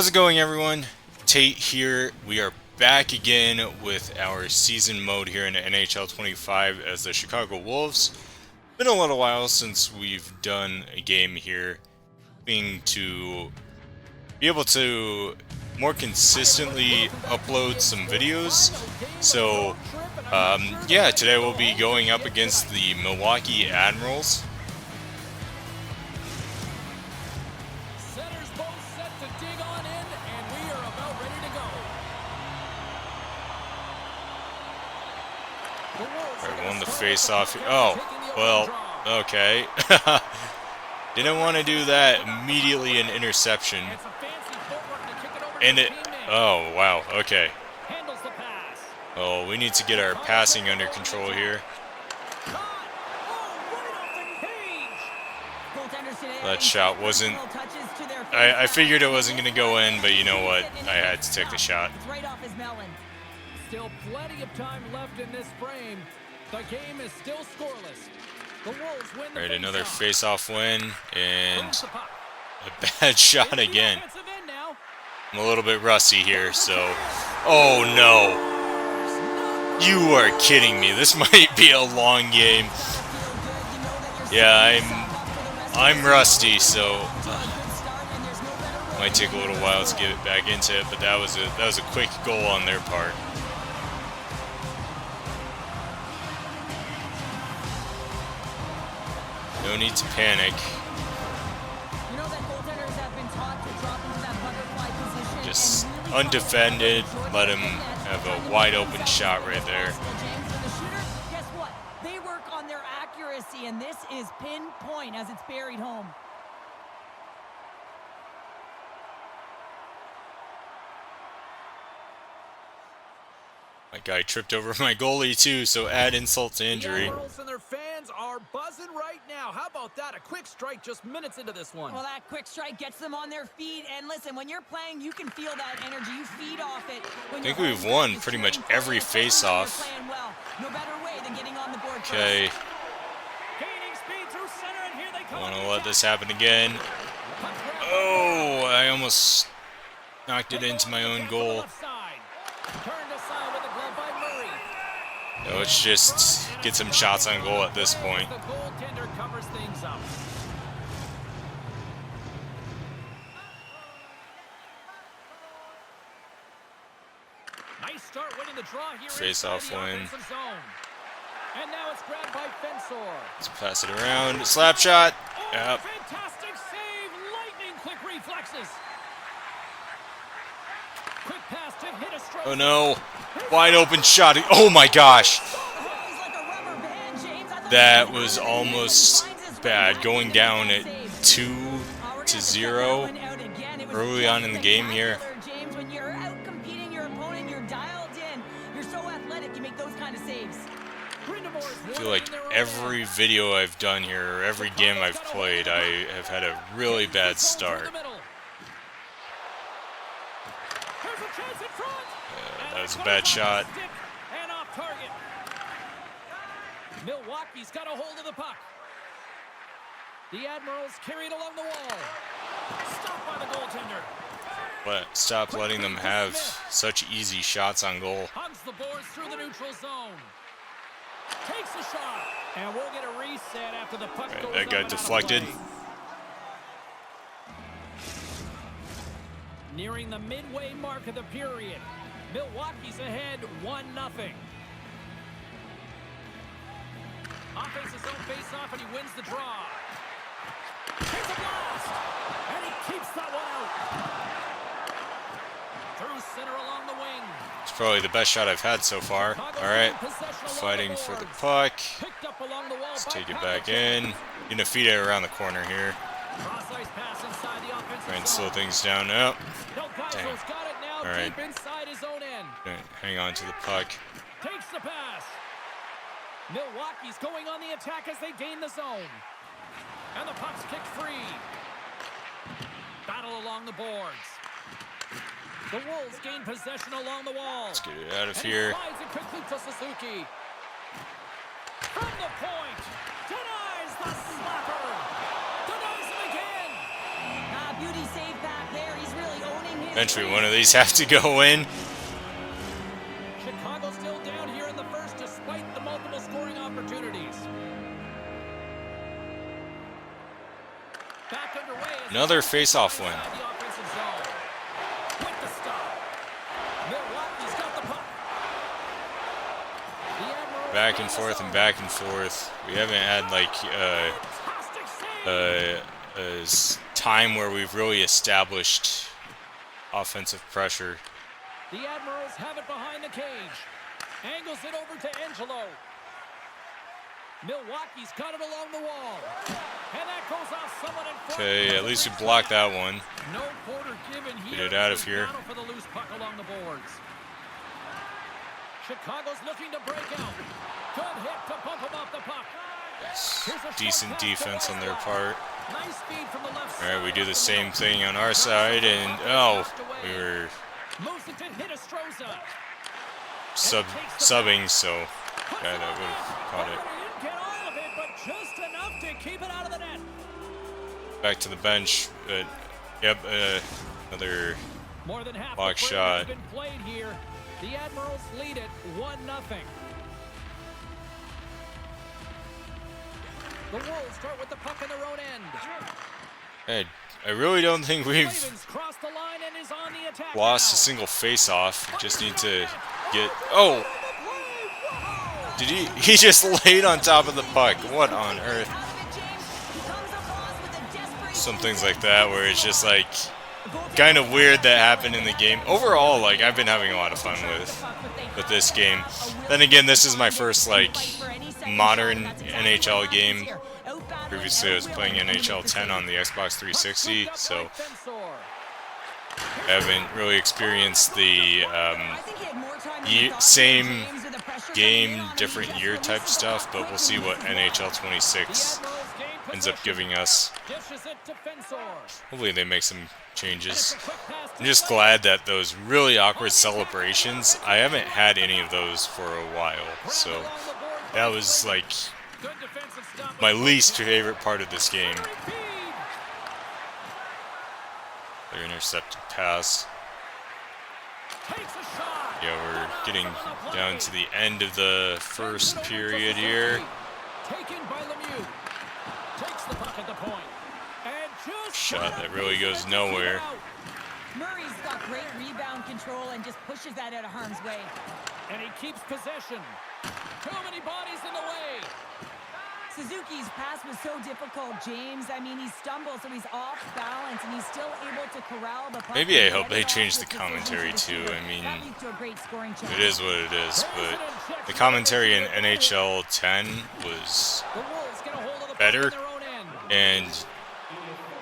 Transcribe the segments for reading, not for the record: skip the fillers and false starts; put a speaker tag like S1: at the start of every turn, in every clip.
S1: How's it going, everyone? Tate here. We are back again with our season mode here in NHL 25 as the Chicago Wolves. Been a little while since we've done a game here, being to be able to more consistently upload some videos. So, yeah, today we'll be going up against the Milwaukee Admirals. Alright, won the face-off. Oh, well, okay. Didn't want to do that. Immediately an interception. And it... Oh, wow, okay. Oh, we need to get our passing under control here. That shot wasn't... I figured it wasn't going to go in, but you know what? I had to take the shot.
S2: Still plenty of time left in this frame. The game is still scoreless. The Wolves win the
S1: Alright, another face-off win, and a bad shot again. I'm a little bit rusty here, so... Oh, no. You are kidding me. This might be a long game. Yeah, I'm rusty, so... might take a little while to get back into it, but that was a quick goal on their part. No need to panic. Just undefended, let him have a wide open shot right there.
S3: Guess what? They work on their accuracy, and this is pinpoint as it's buried home.
S1: My guy tripped over my goalie too, so add insult to injury.
S2: The Admirals and their fans are buzzing right now. How about that? A quick strike just minutes into this one.
S3: Well, that quick strike gets them on their feet. And listen, when you're playing, you can feel that energy. You feed off it.
S1: I think we've won pretty much every face-off. Okay. I want to let this happen again. Oh, I almost knocked it into my own goal. No, it's just get some shots on goal at this point.
S2: The goaltender covers things up. Nice start winning the draw here.
S1: Face-off win.
S2: And now it's grabbed by Fensor.
S1: Let's pass it around. Slap shot. Yep.
S2: Fantastic save. Lightning quick reflexes. Quick pass to hit a stroke.
S1: Oh no. Wide open shot. Oh my gosh. That was almost bad. Going down at 2-0 early on in the game here.
S3: When you're out competing your opponent, you're dialed in. You're so athletic, you make those kind of saves.
S1: I feel like every video I've done here, or every game I've played, I have had a really bad start. That was a bad shot.
S2: And off target. Milwaukee's got a hold of the puck. The Admirals carried along the wall. Stopped by the goaltender.
S1: But stop letting them have such easy shots on goal.
S2: Hugs the boards through the neutral zone. Takes a shot. And we'll get a reset after the puck goes
S1: that got deflected.
S2: Nearing the midway mark of the period. Milwaukee's ahead 1-0. Offense his own face-off, and he wins the draw. Here's a blast, and he keeps that one out. Through center along the wing.
S1: It's probably the best shot I've had so far. All right, fighting for the puck. Let's take it back in. Gonna feed it around the corner here. Try and slow things down. Oh, dang. All right. Hang on to the puck.
S2: Takes the pass. Milwaukee's going on the attack as they gain the zone. And the puck's kicked free. Battle along the boards. The Wolves gain possession along the wall.
S1: Let's get it out of here.
S2: Slides it quickly to Suzuki. From the point. Denies the slapper. Denies him again.
S3: Beauty save back there. He's really owning
S1: Eventually, one of these have to go in.
S2: Chicago still down here in the first despite the multiple scoring opportunities. Back underway.
S1: Another face-off win.
S2: The offensive zone. With the stop. Milwaukee's got the puck. The Admirals
S1: Back and forth and back and forth. We haven't had like
S2: fantastic save.
S1: time where we've really established offensive pressure.
S2: The Admirals have it behind the cage. Angles it over to Angelo. Milwaukee's got it along the wall. And that goes off someone in front.
S1: Okay, at least we blocked that one.
S2: No quarter given here.
S1: Get it out of here.
S2: Battle for the loose puck along the boards. Chicago's looking to break out. Good hit to bump him off the puck.
S1: Decent defense on their part.
S2: Nice feed from the left
S1: All right,
S2: side.
S1: we do the same thing on our side, and oh, we were
S2: Moves it to Hiddlestroza.
S1: subbing, so yeah, that would have caught it.
S2: Didn't get all of it, but just enough to keep it out of the net.
S1: Back to the bench, but yep, another
S2: More than half
S1: block
S2: the frame
S1: shot.
S2: has been played here. The Admirals lead it 1-0. The Wolves start with the puck in their own end.
S1: Hey, I really don't think we've
S2: Ravens cross the line and is on the attack
S1: lost
S2: now.
S1: a single face-off. Just need to get. Oh, did he? He just laid on top of the puck. What on earth? Some things like that where it's just like kind of weird that happened in the game. Overall, like I've been having a lot of fun with this game. Then again, this is my first like modern NHL game. Previously, I was playing NHL 10 on the Xbox 360, so I haven't really experienced the same game, different year type stuff. But we'll see what NHL 26 ends up giving us. Hopefully, they make some changes. I'm just glad that those really awkward celebrations, I haven't had any of those for a while. So that was like my least favorite part of this game. Their intercepted pass. Yeah, we're getting down to the end of the first period here. Shot that really goes nowhere.
S3: Murray's got great rebound control and just pushes that out of harm's way.
S2: And he keeps possession. Too many bodies in the way.
S3: Suzuki's pass was so difficult, James. I mean, he stumbles, so he's off balance, and he's still able to corral the puck.
S1: Maybe I hope they change the commentary too. I mean, it is what it is, but the commentary in NHL 10 was better, and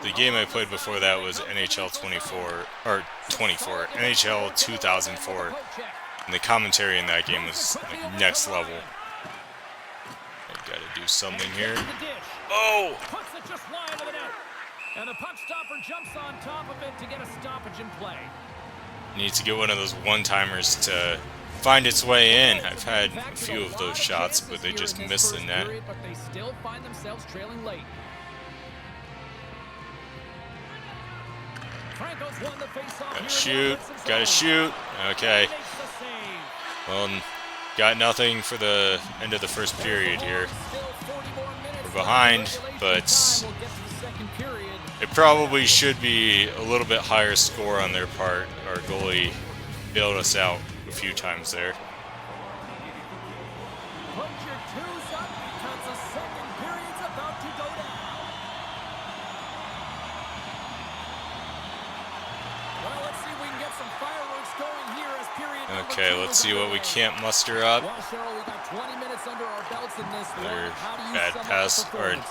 S1: the game I played before that was NHL NHL 2004, and the commentary in that game was like next level. I gotta do something here. Oh!
S2: Puts it just wide of the net. And the puck stopper jumps on top of it to get a stoppage in play.
S1: Need to get one of those one-timers to find its way in. I've had a few of those shots, but they just miss the net.
S2: But they still find themselves trailing late. Franco's won the face-off.
S1: Gotta shoot. Gotta shoot. Okay. Well, got nothing for the end of the first period here. We're behind, but it probably should be a little bit higher score on their part. Our goalie bailed us out a few times there.
S2: Put your twos up because the second period's about to go down. Well, let's see if we can get some fireworks going here as period number
S1: Okay,
S2: 2
S1: let's
S2: is
S1: see what we
S2: underway.
S1: can't muster up.
S2: Well, Cheryl, we got 20 minutes under our belts in this one.
S1: Another
S2: How do you
S1: bad
S2: sum up
S1: pass,
S2: the
S1: or
S2: performance?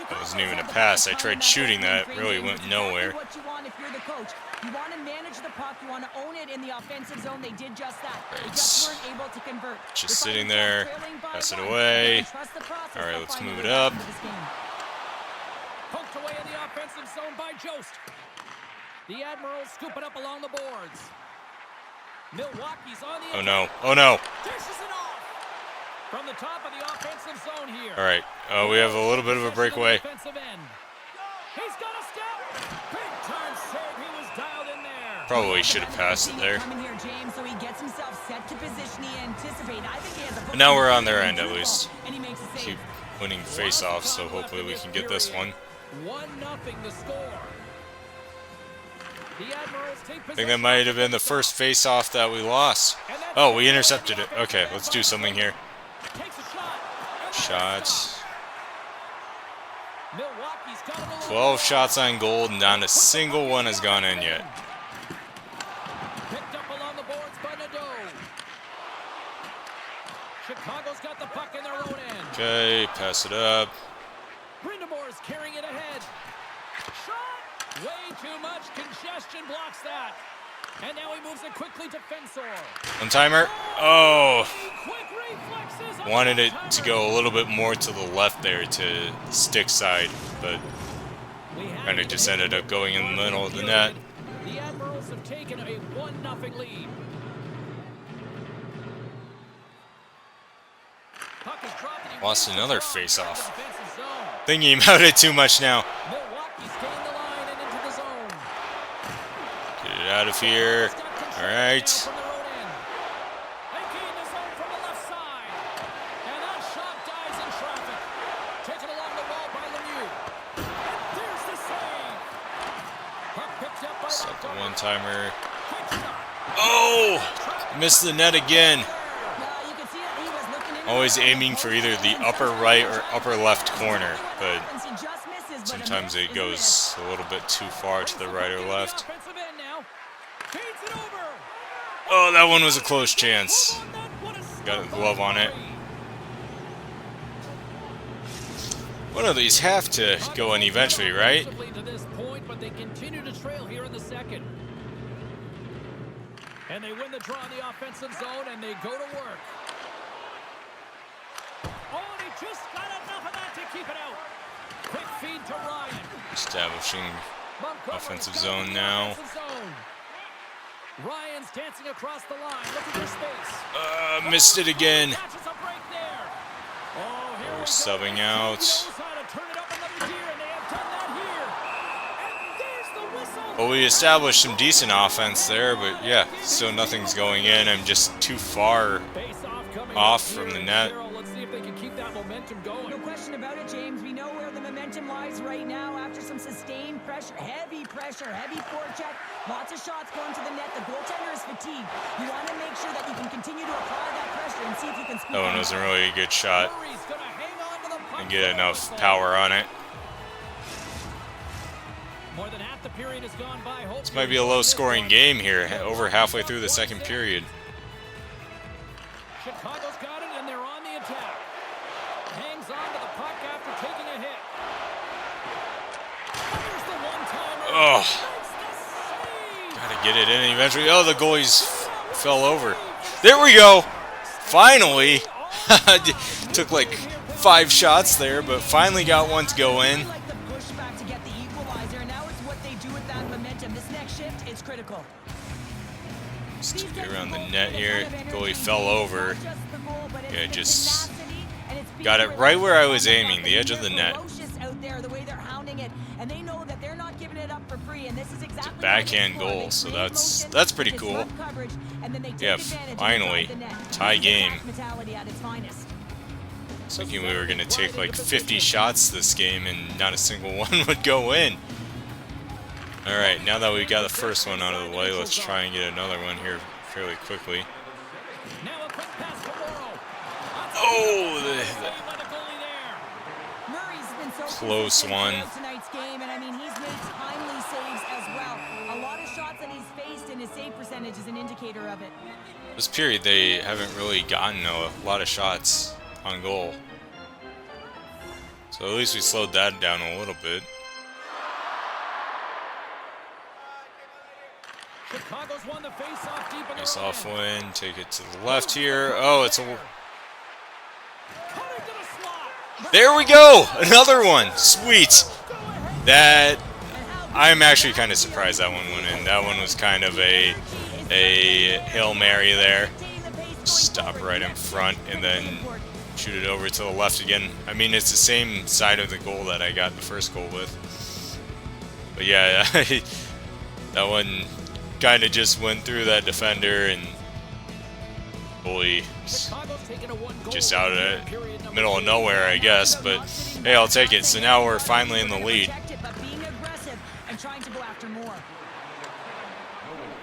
S1: that wasn't even a pass. I tried shooting that, really went nowhere.
S3: What you want if you're the coach. You want to manage the puck. You want to own it in the offensive zone. They did just that. They just weren't able to convert.
S1: Just sitting there, pass it away. All right, let's move it up.
S2: Poked away in the offensive zone by Jost. The Admirals scoop it up along the boards. Milwaukee's on the
S1: Oh no, oh no.
S2: dishes it off. From the top of the offensive zone here.
S1: All right, we have a little bit of a breakaway.
S2: Defensive end. He's got a step. Big time save. He was dialed in there.
S1: Probably should have passed it there.
S3: Coming here, James, so he gets himself set to position he anticipated. I think he has a
S1: And now we're on their end at least.
S3: and he makes a save.
S1: Keep winning face-offs, so hopefully we can get this one.
S2: 1-0 the score. The Admirals take
S1: I think that might have been the first face-off that we lost. Oh, we intercepted it. Okay, let's do something here.
S2: Takes a shot.
S1: Shots.
S2: Milwaukee's got it a little
S1: 12 shots on goal, and not a single one has gone in yet.
S2: picked up along the boards by Nadeau. Chicago's got the puck in their own end.
S1: Okay, pass it up.
S2: Brindamore's carrying it ahead. Shot! Way too much congestion blocks that. And now he moves it quickly to Fensor.
S1: One timer. Oh,
S2: Quick reflexes. on
S1: wanted
S2: the
S1: it to go a little bit more to the left there to the stick side, but
S2: We have
S1: kind of just ended up going in the middle of the net.
S2: The Admirals have taken a 1-0 lead. Puck is dropped and he
S1: Lost
S2: wins
S1: another
S2: the draw.
S1: face-off.
S2: Defensive zone.
S1: Thinking about it too much now.
S2: Milwaukee staying the line and into the zone.
S1: Get it out of here. All right.
S2: From their own end. They gain the zone from the left side. And that shot dies in traffic. Taken along the wall by Lemieux. And there's the save. Puck picked up by
S1: Stop the
S2: Rocco.
S1: one-timer.
S2: Quick shot.
S1: Oh, missed the net again.
S3: You can see that he was looking in
S1: Always aiming for either the upper right or upper left corner, but
S3: He just misses, but a
S1: sometimes
S3: miss
S1: it
S3: is a
S1: goes
S3: miss.
S1: a little bit too far to the right or left.
S2: Offensive end now. Feeds it over.
S1: Oh, that one was a close chance.
S2: On that, what a
S1: Got a
S2: stop
S1: glove on it.
S2: play.
S1: One of these have to go in eventually, right?
S2: To this point, but they continue to trail here in the second. And they win the draw in the offensive zone, and they go to work. Oh, and he just got enough of that to keep it out. Quick feed to Ryan.
S1: Establishing
S2: Montgomery's
S1: offensive
S2: got it
S1: zone
S2: in the
S1: now.
S2: offensive zone. Ryan's dancing across the line. Look at this space.
S1: Missed it again.
S2: Catches a break there. Oh, here
S1: We're
S2: we go.
S1: subbing
S2: He
S1: out.
S2: knows how to turn it up another gear, and they have done that here. And there's the whistle.
S1: Well, we established some decent offense there, but yeah, still nothing's going in. I'm just too far.
S2: Face-off coming
S1: Off
S2: up
S1: from
S2: here
S1: the
S2: in
S1: net.
S2: Carroll. Let's see if they can keep that momentum going.
S3: No question about it, James. We know where the momentum lies right now after some sustained pressure, heavy forecheck, lots of shots going to the net. The goaltender is fatigued. You want to make sure that you can continue to apply that pressure and see if you can squeak
S1: That one
S3: out.
S1: wasn't really a good shot.
S2: Murray's gonna hang on to the puck
S1: And get
S2: for the
S1: enough
S2: whistle.
S1: power on it.
S2: More than half the period has gone by.
S1: This might be a low-scoring game here, over halfway through the second period.
S2: Chicago's got it, and they're on the attack. Hangs on to the puck after taking a hit. There's the one-timer.
S1: Oh,
S2: Makes the save.
S1: gotta get it in eventually. Oh, the goalies fell over. There we go. Finally. Took like 5 shots there, but finally got one to go in.
S3: Like the pushback to get the equalizer, and now it's what they do with that momentum. This next shift, it's critical.
S1: Just get around the net here. Goalie fell over. Yeah, just got it right where I was aiming, the edge of the net.
S3: Out there, the way they're hounding it, and they know that they're not giving it up for free. And this is exactly
S1: backhand goal, so that's pretty cool. Yeah, finally, tie game. Thinking we were gonna take like 50 shots this game and not a single one would go in. All right, now that we got the first one out of the way, let's try and get another one here fairly quickly.
S2: Now a quick pass to Morrow.
S1: Oh,
S2: By the goalie there.
S3: Murray's been so
S1: Close
S3: consistent
S1: one.
S3: throughout tonight's game, and I mean he's made timely saves as well. A lot of shots that he's faced, and his save percentage is an indicator of it.
S1: this period they haven't really gotten a lot of shots on goal. So at least we slowed that down a little bit.
S2: Chicago's won the face-off deep in their
S1: Face
S2: own
S1: off
S2: end.
S1: win, take it to the left here. Oh, it's a...
S2: Cutting to the slot.
S1: There we go! Another one! Sweet! That... I'm actually kind of surprised that one went in. That one was kind of a Hail Mary there. Stop right in front and then shoot it over to the left again. I mean, it's the same side of the goal that I got the first goal with. But yeah, that one kind of just went through that defender and goalie just out of the middle of nowhere, I guess. But hey, I'll take it. So now we're finally in the lead.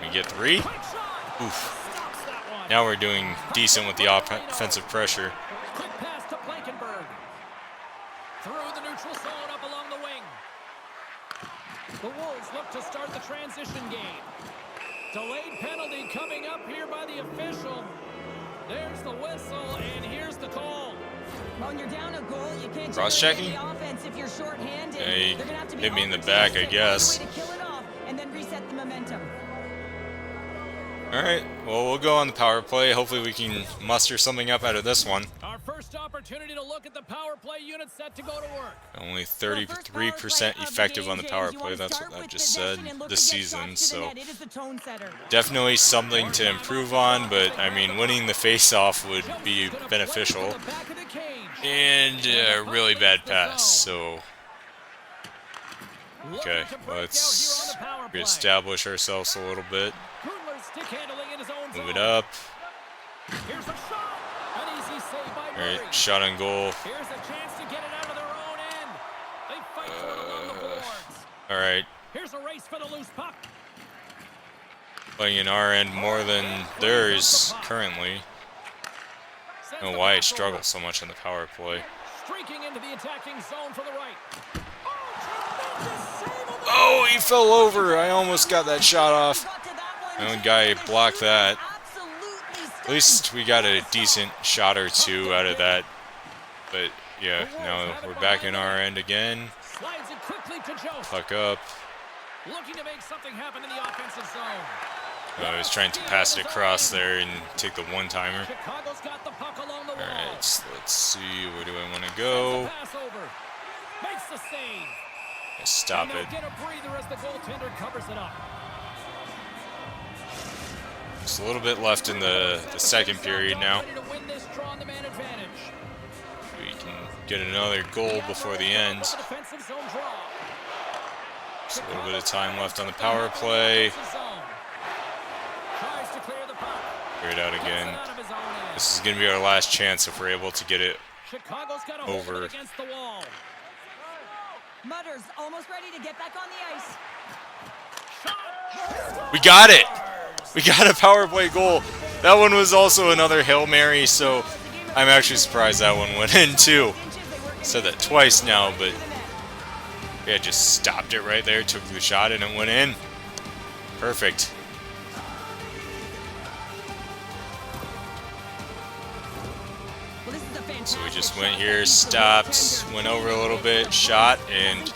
S1: We get 3. Oof. Now we're doing decent with the offensive pressure.
S2: Quick pass to Blankenberg. Through the neutral zone up along the wing. The Wolves look to start the transition game. Delayed penalty coming up here by the official. There's the whistle, and here's the call.
S3: When you're down a goal, you can't
S1: cross-checking?
S3: the offense if you're short-handed.
S1: Hey,
S3: They're gonna have to be
S1: hit me in the back, I guess.
S3: to kill it off and then reset the momentum.
S1: Alright, well, we'll go on the power play. Hopefully we can muster something up out of this one.
S2: Our first opportunity to look at the power play unit set to go to work.
S1: Only 33% effective on the power play. That's what I just said this season. So definitely something to improve on. But I mean, winning the face-off would be beneficial. And a really bad pass. So okay, let's reestablish ourselves a little bit. Move it up. Alright, shot on goal. Alright. Playing in our end more than theirs currently. I don't know why I struggle so much on the power play. Oh, he fell over. I almost got that shot off. My own guy blocked that. At least we got a decent shot or two out of that. But yeah, now we're back in our end again. Puck up. I was trying to pass it across there and take the one-timer. Alright, let's see. Where do I want to go? Stop it. Just a little bit left in the second period now. We can get another goal before the end. Just a little bit of time left on the power play. Clear it out again. This is going to be our last chance if we're able to get it over.
S3: Mutters almost ready to get back on the ice.
S1: We got it! We got a power play goal. That one was also another Hail Mary, so I'm actually surprised that one went in too. Said that twice now, but yeah, just stopped it right there, took the shot, and it went in. Perfect. So we just went here, stopped, went over a little bit, shot, and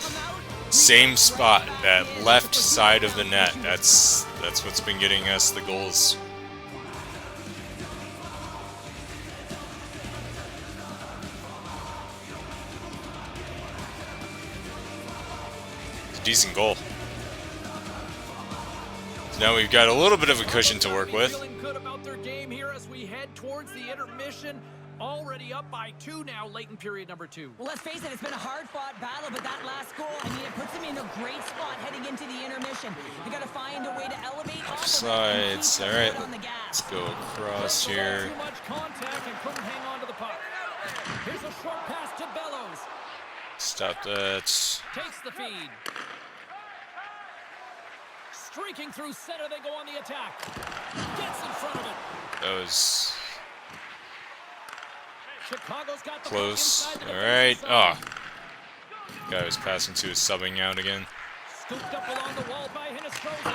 S1: same spot, that left side of the net. That's what's been getting us the goals. It's a decent goal. So now we've got a little bit of a cushion to work with.
S2: Feeling good about their game here as we head towards the intermission. Already up by 2 now, late in period number 2.
S3: Well, let's face it, it's been a hard-fought battle, but that last goal, I mean, it puts them in a great spot heading into the intermission. You got to find a way to elevate.
S1: Offsides. All right, let's go across here.
S2: Too much contact and couldn't hang on to the puck. Here's a short pass to Bellows.
S1: Stop that.
S2: Takes the feed. Streaking through center, they go on the attack. Gets in front of it.
S1: That was
S2: Chicago's got the
S1: close. All right. Oh, guy was passing to his subbing out again.
S2: Scooped up along the wall by Hinostroza.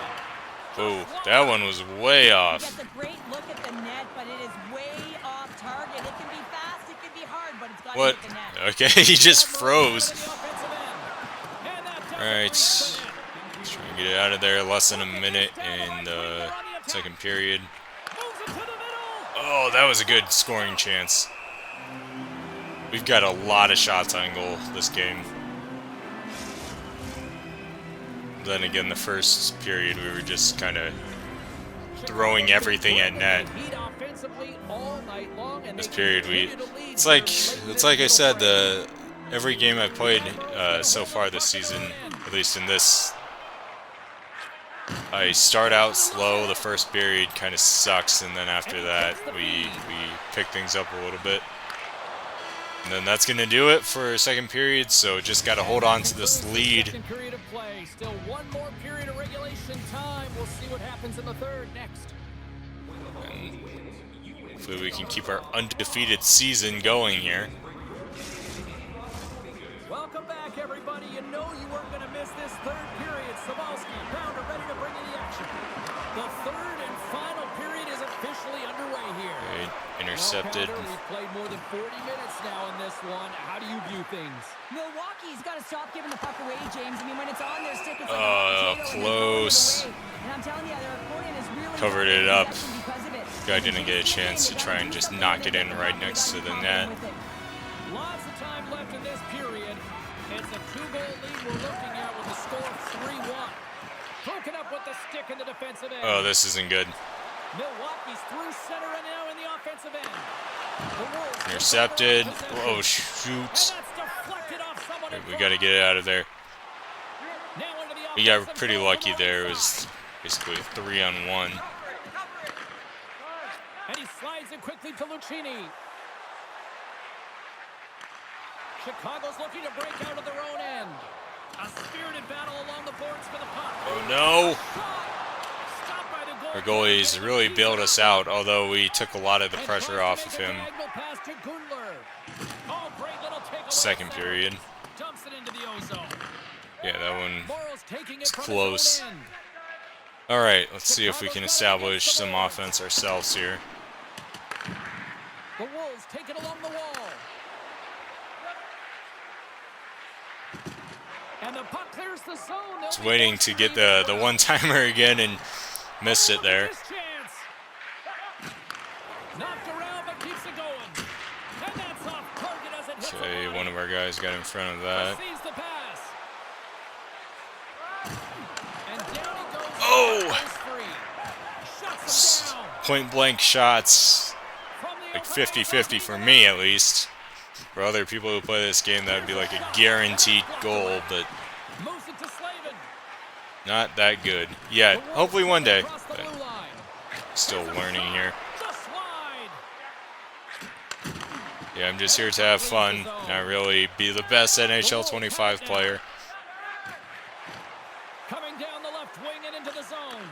S1: Oh, that one was way off.
S3: Gets a great look at the net, but it is way off target. It can be fast, it can be hard, but it's got to
S1: What?
S3: hit the net.
S1: Okay, he just froze. All right. Let's try and get it out of there. Less than a minute in the second period. Oh, that was a good scoring chance. We've got a lot of shots on goal this game. Then again, the first period we were just kind of throwing everything at net. This period it's like I said, every game I've played so far this season, at least in this I start out slow. The first period kind of sucks, and then after that, we pick things up a little bit. And then that's going to do it for second period, so just got to hold on to this lead.
S2: Second period of play. Still one more period of regulation time. We'll see what happens in the third next.
S1: And hopefully we can keep our undefeated season going here.
S2: Welcome back, everybody. You know you weren't going to miss this third period. Sabalski, Pounder, ready to bring in the action. The third and final period is officially underway here.
S1: Okay, intercepted.
S2: Well, Pounder, we've played more than 40 minutes now in this one. How do you view things?
S3: Milwaukee's got to stop giving the puck away, James. I mean, when it's on their stick, it's like a potato
S1: close.
S3: and I'm telling you, their opponent is really
S1: Covered it up.
S3: because of it.
S1: Guy didn't get a chance to try and just knock it in right next to the net.
S2: Lots of time left in this period. It's a 2-goal lead we're looking at with a score of 3-1. Broken up with the stick in the defensive end.
S1: Oh, this isn't good.
S2: Milwaukee's through center and now in the offensive end. The Wolves
S1: Intercepted. Oh,
S2: and
S1: shoot.
S2: that's deflected off someone in
S1: We
S2: front.
S1: got to get it out of there.
S2: Now into the
S1: We got
S2: offensive
S1: pretty
S2: zone
S1: lucky
S2: on the
S1: there. It
S2: right
S1: was
S2: side.
S1: basically a 3-on-1.
S2: And he slides it quickly to Lucchini. Chicago's looking to break out of their own end. A spirited battle along the boards for the puck.
S1: Oh, no.
S2: Stopped by the goal.
S1: Our goalies really bailed us out, although we took a lot of the pressure off of him. Second period.
S2: Dumps it into the ozone.
S1: Yeah, that one
S2: Morrow's taking it
S1: was
S2: from
S1: close.
S2: his own end.
S1: All right, let's see if we can establish some offense ourselves here.
S2: The Wolves take it along the wall. And the puck clears the zone.
S1: Just waiting to get the one-timer again and missed it there.
S2: Knocked around but keeps it going. And that's off target as it hits
S1: Okay,
S2: the line.
S1: one of our guys got in front of that.
S2: Receives the pass. And down he goes.
S1: Oh!
S2: Goes free. Shuts him down.
S1: Point-blank shots,
S2: From the
S1: like
S2: open
S1: 50-50 for me at least. For other people who play this game, that would be like a guaranteed goal, but
S2: moves it to Slavin.
S1: not that good yet. Hopefully one day,
S2: Across the
S1: but
S2: blue line.
S1: still learning here.
S2: The slide.
S1: Yeah, I'm just here to have fun, not really be the best NHL 25 player.
S2: Coming down the left wing and into the zone.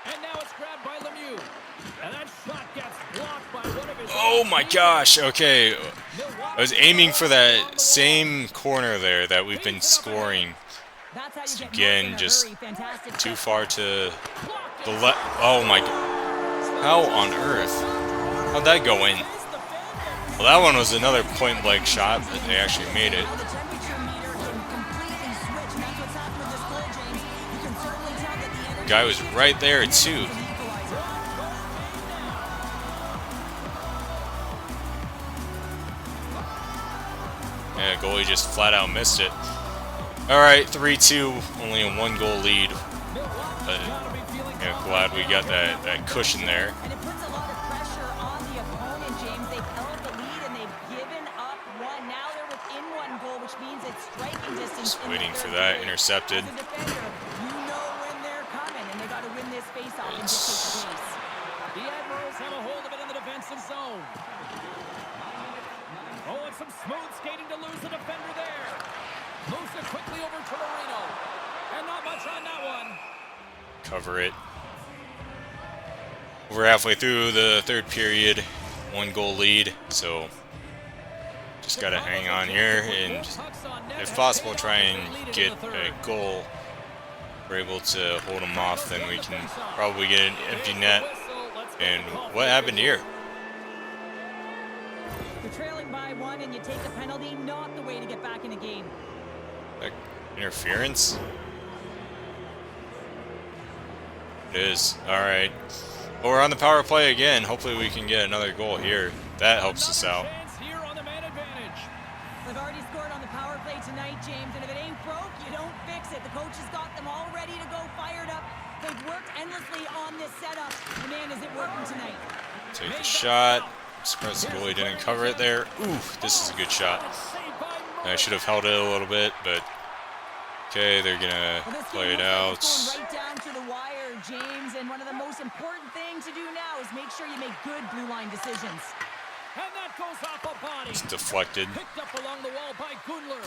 S2: And now it's grabbed by Lemieux. And that shot gets blocked by one of his
S1: Oh
S2: own
S1: my
S2: teammates.
S1: gosh, okay.
S2: Milwaukee
S1: I was aiming for that same corner there that we've been scoring.
S3: That's how you get
S1: Again,
S3: more in a
S1: just
S3: hurry. Fantastic
S1: too
S3: check.
S1: far to
S2: blocked
S1: the
S2: it.
S1: left. Oh my god. How on earth? How'd that go in? Well, that one was another point-blank shot, but they actually made it.
S3: Now the temperature meter can completely switch, and that's what's happened with this goal, James. You can certainly tell that the energy
S1: Guy was right there too. Yeah, goalie just flat out missed it. All right, 3-2, only a 1-goal lead. But yeah, glad we got that cushion there.
S3: And it puts a lot of pressure on the opponent, James. They've held the lead and they've given up one. Now they're within 1 goal, which means it's striking distance.
S1: Just
S3: in the
S1: waiting for
S3: third
S1: that,
S3: period.
S1: intercepted.
S3: As a defender, you know when they're coming, and they got to win this face-off and dictate the pace.
S2: The Admirals have a hold of it in the defensive zone. Oh, and some smooth skating to lose the defender there. Moves it quickly over to Marino. And not much on that one.
S1: Cover it. We're halfway through the third period, 1-goal lead, so just gotta hang on here and, if possible, try and get a goal. If we're able to hold them off, then we can probably get an empty net. And what happened here?
S3: You're trailing by 1 and you take the penalty, not the way to get back in a game.
S1: Like, interference? It is. Alright. Well, we're on the power play again. Hopefully we can get another goal here. That helps us out.
S2: Here on the man advantage.
S3: They've already scored on the power play tonight, James, and if it ain't broke, you don't fix it. The coach has got them all ready to go, fired up. They've worked endlessly on this setup. And man, is it working tonight.
S1: Take the shot. I'm surprised the goalie didn't cover it there. Ooh, this is a good shot. I should have held it a little bit, but okay, they're gonna
S3: Well, this
S1: play
S3: game
S1: it
S3: looks like
S1: out.
S3: it's going right down to the wire. James, and one of the most important things to do now is make sure you make good blue line decisions.
S2: And that goes off a body.
S1: It's deflected.
S2: Picked up along the wall by Gunler.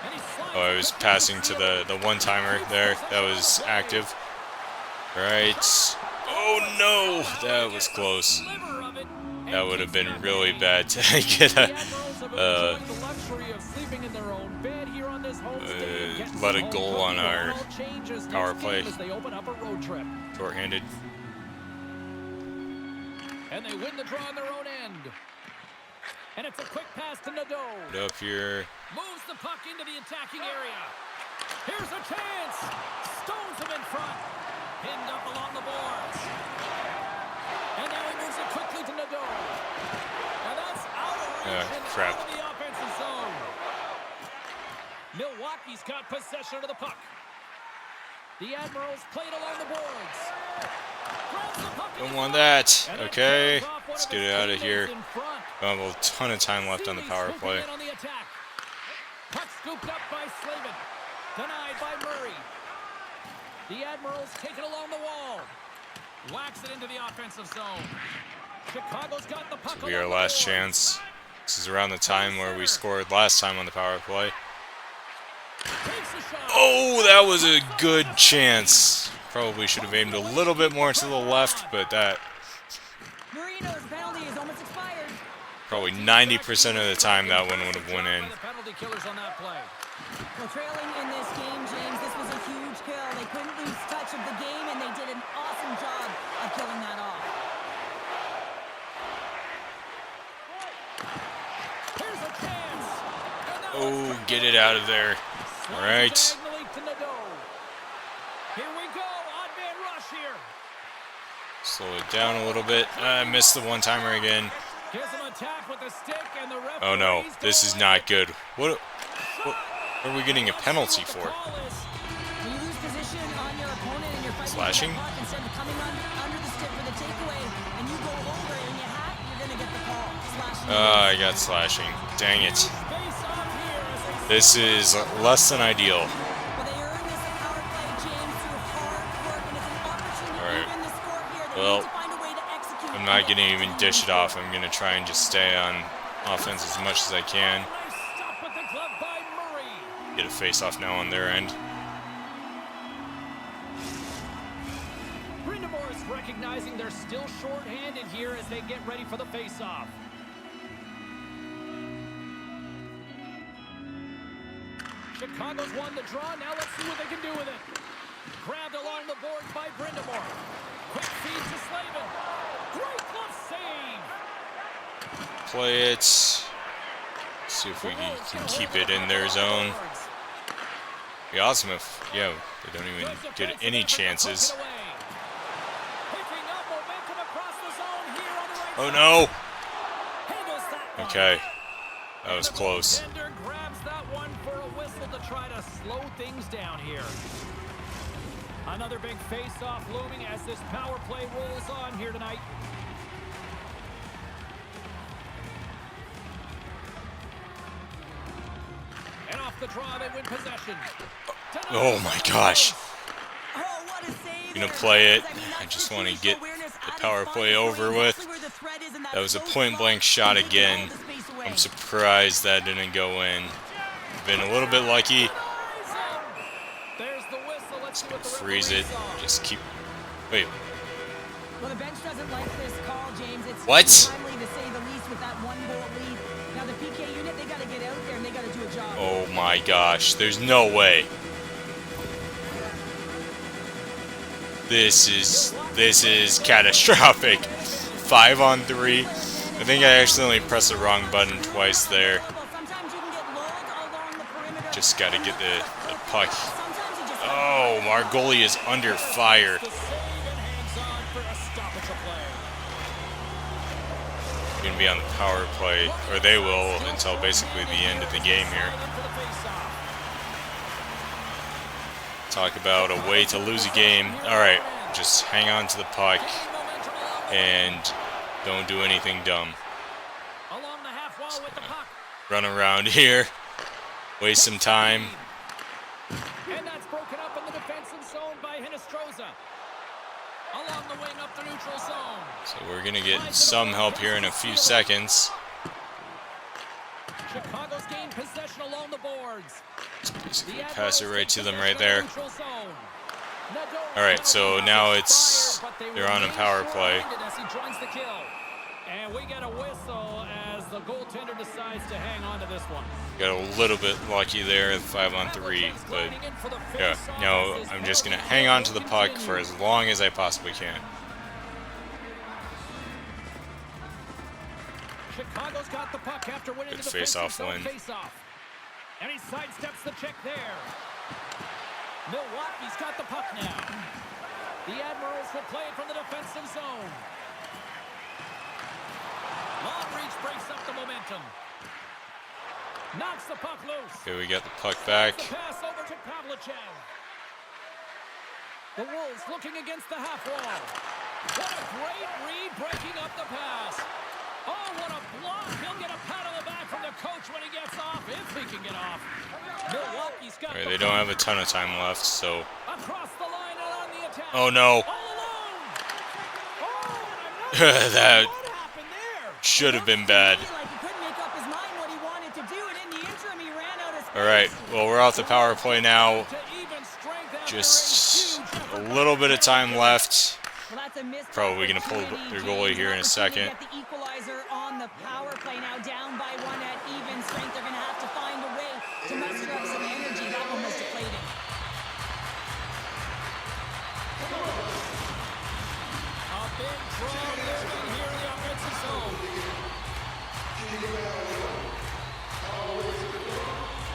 S2: And he slides
S1: Oh, I was
S2: it
S1: passing to
S2: the
S1: the one-timer there. That was active. Right. Oh no, that was close. That would have been really bad to get let a goal on our power play. Short-handed.
S2: And they win the draw on their own end. And it's a quick pass to Nadeau.
S1: Put up here.
S2: Moves the puck into the attacking area. Here's a chance. Stones him in front. Pinned up along the boards. And now he moves it quickly to Nadeau. And that's out of reach and
S1: crap.
S2: out of the offensive zone. Milwaukee's got possession of the puck. The Admirals played along the boards.
S1: Don't want that. Okay, let's get it out of here. We have a ton of time left on the power play.
S2: Puck scooped up by Slavin. Denied by Murray. The Admirals take it along the wall. Whacks it into the offensive zone. Chicago's got the puck.
S1: This will be our last chance. This is around the time where we scored last time on the power play. Oh, that was a good chance. Probably should have aimed a little bit more to the left, but that
S3: Marino's penalty is almost expired.
S1: probably 90% of the time that one would have went in.
S3: Well, trailing in this game, James, this was a huge kill. They couldn't lose touch of the game, and they did an awesome job of killing that off.
S2: Here's a chance.
S1: Oh, get it out of there. All right.
S2: Here we go. Odd man rush here.
S1: Slow it down a little bit. I missed the one-timer again.
S2: Gives him a tap with the stick, and the
S1: Oh no, this is not good. What are we getting a penalty for?
S3: When you lose position on your opponent and you're fighting
S1: Slashing?
S3: the puck instead of coming under the stick for the takeaway, and you go over it and you hack, you're going to get the call. Slashing.
S1: I got slashing. Dang it. This is less than ideal.
S3: Well, they earned this power play, James, through hard work, and it's an opportunity
S1: All right.
S3: to win the score here. They
S1: Well,
S3: need to find a way to execute.
S1: I'm not going to even dish it off. I'm going to try and just stay on offense as much as I can.
S2: Stop with the glove by Murray.
S1: Get a face-off now on their end.
S2: Brindamore's recognizing they're still short-handed here as they get ready for the face-off. Chicago's won the draw. Now let's see what they can do with it. Grabbed along the boards by Brindamore. Quick feed to Slavin. Great glove save.
S1: Play it. See if we can keep it in their zone. Be awesome if, yeah, they don't even get any chances. Oh no! Okay, that was close.
S2: Grabs that one for a whistle to try to slow things down here. Another big face-off looming as this power play rolls on here tonight. And off the draw, they win possession.
S1: Oh my gosh.
S3: Oh, what a save.
S1: Gonna play it. I just want to get the power play over with. That was a point-blank shot again. I'm surprised that didn't go in. Been a little bit lucky. Just gonna freeze it. Just keep. Wait.
S3: Well, the bench doesn't like this call, James. It's
S1: What?
S3: timely to say the least with that one-goal lead. Now the PK unit, they got to get out there and they got to do a job.
S1: Oh my gosh. There's no way. This is catastrophic. 5-on-3. I think I accidentally pressed the wrong button twice there.
S3: Sometimes you can get lulled along the perimeter.
S1: Just gotta get the puck. Oh, our goalie is under fire. Gonna be on the power play, or they will until basically the end of the game here. Talk about a way to lose a game. Alright, just hang on to the puck and don't do anything dumb.
S2: Along the half wall with the puck.
S1: Run around here, waste some time.
S2: And that's broken up in the defensive zone by Hinostroza. Along the wing up the neutral zone.
S1: So we're going to get some help here in a few seconds.
S2: Chicago's gained possession along the boards.
S1: Basically pass it right to them right there. Alright, so now they're on a power play.
S2: And we get a whistle as the goaltender decides to hang on to this one.
S1: Got a little bit lucky there, 5-on-3, but yeah, now I'm just going to hang on to the puck for as long as I possibly can.
S2: Chicago's got the puck after winning
S1: Good
S2: the
S1: face-off
S2: defensive zone
S1: win.
S2: face-off. And he sidesteps the check there. Milwaukee's got the puck now. The Admirals will play it from the defensive zone. Long reach breaks up the momentum. Knocks the puck loose.
S1: Okay, we got the puck back.
S2: The pass over to Pavlichev. The Wolves looking against the half wall. What a great read breaking up the pass. Oh, what a block. He'll get a pat on the back from the coach when he gets off, if he can get off. Milwaukee's got
S1: Alright, they don't have a ton of time left, so...
S2: across the line and on the attack.
S1: Oh no!
S2: All alone. Oh,
S1: That
S2: what happened there?
S1: should have been bad.
S3: Like he couldn't make up his mind what he wanted to do, and in the interim he ran out of space.
S1: Alright, well, we're off the power play now.
S2: To even strength out
S1: Just
S2: there, huge
S1: a
S2: effort.
S1: little bit of time left.
S3: Well, that's a missed
S1: Probably gonna pull
S3: opportunity,
S1: their goalie
S3: James.
S1: here in a
S3: Opportunity
S1: second.
S3: to get the equalizer on the power play now, down by one at even strength. They're gonna have to find a way to muster up some energy. That one was deflating.
S2: A big draw moving here in the offensive zone.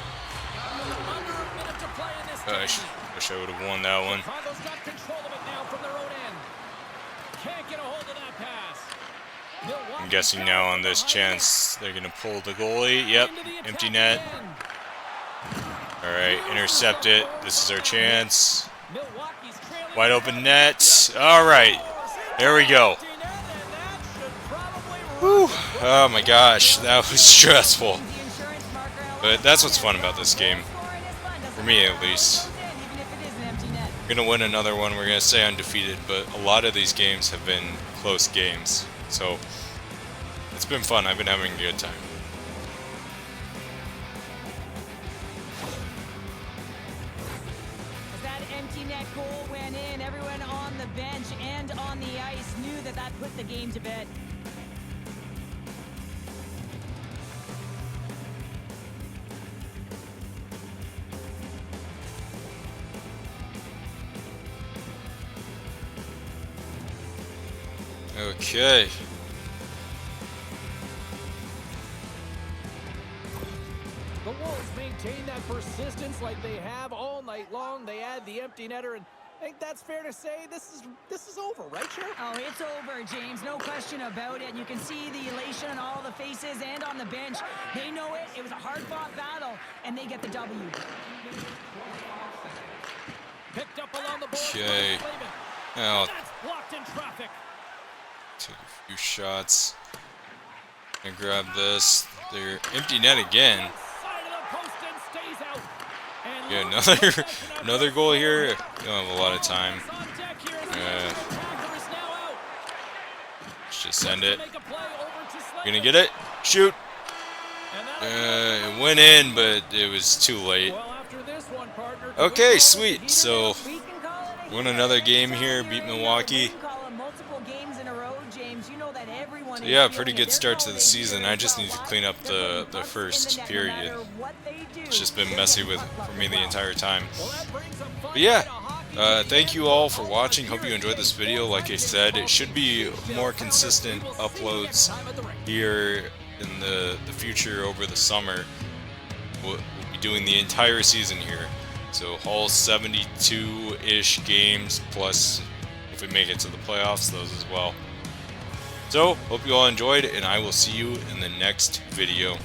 S2: Under a minute to play in this game.
S1: Wish I would have won that one.
S2: Chicago's got control of it now from their own end. Can't get a hold of that pass.
S1: I'm guessing now on this chance they're going to pull the goalie. Yep, empty net. Alright, intercept it. This is our chance. Wide open net. Alright, there we go. Whew. Oh my gosh, that was stressful. But that's what's fun about this game. For me, at least. We're going to win another one. We're going to stay undefeated. But a lot of these games have been close games. So, it's been fun. I've been having a good time.
S3: As that empty net goal went in, everyone on the bench and on the ice knew that that put the game to bed.
S1: Okay.
S2: The Wolves maintain that persistence like they have all night long. They add the empty netter, and I think that's fair to say this is over, right, Chair?
S3: Oh, it's over, James. No question about it. You can see the elation on all the faces and on the bench. They know it. It was a hard-fought battle, and they get the W.
S2: Picked up along the board.
S1: Okay. Now,
S2: That's blocked in traffic.
S1: take a few shots. And grab this. They're empty net again.
S2: Side of the post and stays out. And
S1: Yeah,
S2: look,
S1: another goal here. You don't have a lot of time.
S2: on deck here as the attacker is now out.
S1: Let's just send it.
S2: Make a play over to Slater.
S1: Gonna get it. Shoot.
S2: And that'll
S1: It went in, but it was too late.
S2: well, after this one, partner,
S1: Okay, sweet. So,
S3: We can call it a
S1: won
S3: hit.
S1: another game here. Beat Milwaukee.
S3: We can call it multiple games in a row, James. You know that everyone
S1: So
S3: is
S1: yeah,
S3: feeling
S1: pretty
S3: it.
S1: good
S3: They're
S1: start to the
S3: already
S1: season.
S3: here
S1: I
S3: as
S1: just
S3: well.
S1: need to clean up
S3: They're
S1: the
S3: putting pucks in
S1: first
S3: the net no
S1: period.
S3: matter what they do.
S1: It's just been
S3: They're
S1: messy
S3: putting
S1: for
S3: puck
S1: me the
S3: well.
S1: entire time.
S2: Well, that brings a fun
S1: But yeah,
S2: night of hockey to
S1: thank
S2: the
S1: you
S2: end.
S1: all for watching. Hope you enjoyed this video. Like I said, it should be more consistent uploads here in the future over the summer. We'll be doing the entire season here. So all 72-ish games, plus if we make it to the playoffs, those as well. So, hope you all enjoyed, and I will see you in the next video.